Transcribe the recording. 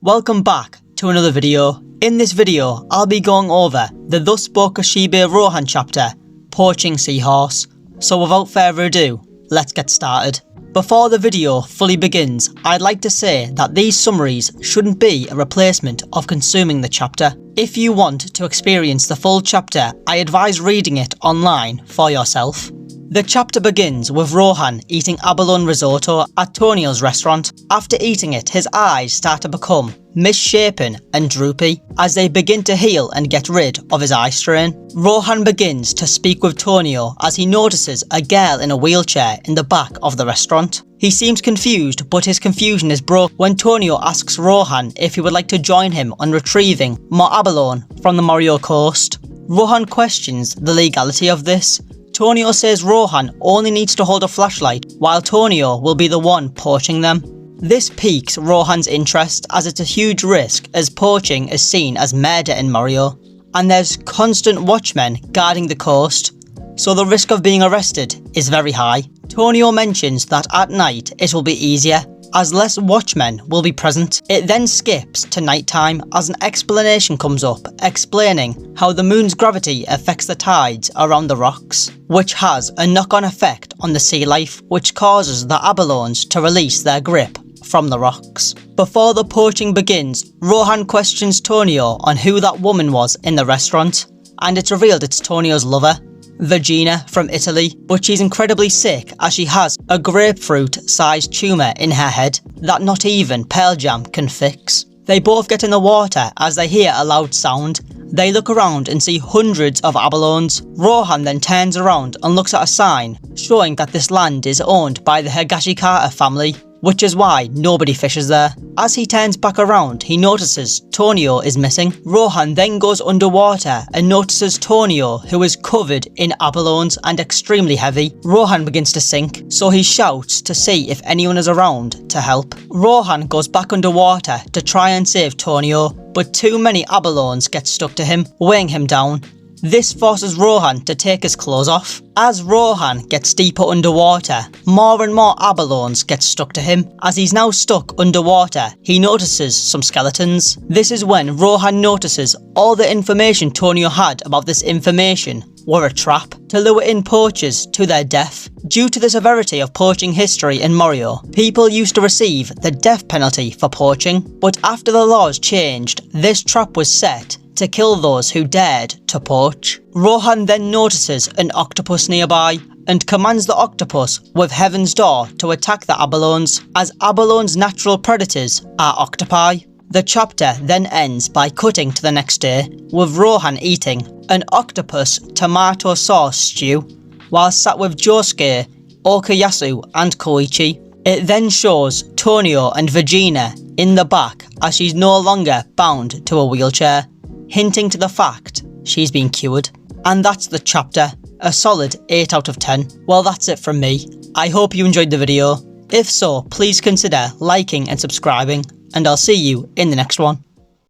Welcome back to another video. In this video, I'll be going over the Thus Spoke Kishibe Rohan chapter, Poaching Seahorse. So without further ado, let's get started. Before the video fully begins, I'd like to say that these summaries shouldn't be a replacement of consuming the chapter. If you want to experience the full chapter, I advise reading it online for yourself. The chapter begins with Rohan eating abalone risotto at Tonio's restaurant. After eating it, his eyes start to become misshapen and droopy as they begin to heal and get rid of his eye strain. Rohan begins to speak with Tonio as he notices a girl in a wheelchair in the back of the restaurant. He seems confused, but his confusion is broken when Tonio asks Rohan if he would like to join him on retrieving more abalone from the Morio coast. Rohan questions the legality of this. Tonio says Rohan only needs to hold a flashlight, while Tonio will be the one poaching them. This piques Rohan's interest as it's a huge risk, as poaching is seen as murder in Morio, and there's constant watchmen guarding the coast, so the risk of being arrested is very high. Tonio mentions that at night it will be easier, as less watchmen will be present. It then skips to nighttime as an explanation comes up explaining how the moon's gravity affects the tides around the rocks, which has a knock-on effect on the sea life, which causes the abalones to release their grip from the rocks. Before the poaching begins, Rohan questions Tonio on who that woman was in the restaurant, and it's revealed it's Tonio's lover, Virginia from Italy, but she's incredibly sick as she has a grapefruit-sized tumour in her head that not even Pearl Jam can fix. They both get in the water as they hear a loud sound. They look around and see hundreds of abalones. Rohan then turns around and looks at a sign showing that this land is owned by the Higashikata family, which is why nobody fishes there. As he turns back around, he notices Tonio is missing. Rohan then goes underwater and notices Tonio, who is covered in abalones and extremely heavy. Rohan begins to sink, so he shouts to see if anyone is around to help. Rohan goes back underwater to try and save Tonio, but too many abalones get stuck to him, weighing him down. This forces Rohan to take his clothes off. As Rohan gets deeper underwater, more and more abalones get stuck to him. As he's now stuck underwater, he notices some skeletons. This is when Rohan notices all the information Tonio had about this information were a trap to lure in poachers to their death. Due to the severity of poaching history in Morio, people used to receive the death penalty for poaching, but after the laws changed, this trap was set to kill those who dared to poach. Rohan then notices an octopus nearby and commands the octopus with Heaven's Door to attack the abalones, as abalones' natural predators are octopi. The chapter then ends by cutting to the next day, with Rohan eating an octopus tomato sauce stew, while sat with Josuke, Okayasu and Koichi. It then shows Tonio and Virginia in the back as she's no longer bound to a wheelchair, hinting to the fact she's been cured. And that's the chapter, a solid 8 out of 10. Well, that's it from me. I hope you enjoyed the video. If so, please consider liking and subscribing, and I'll see you in the next one.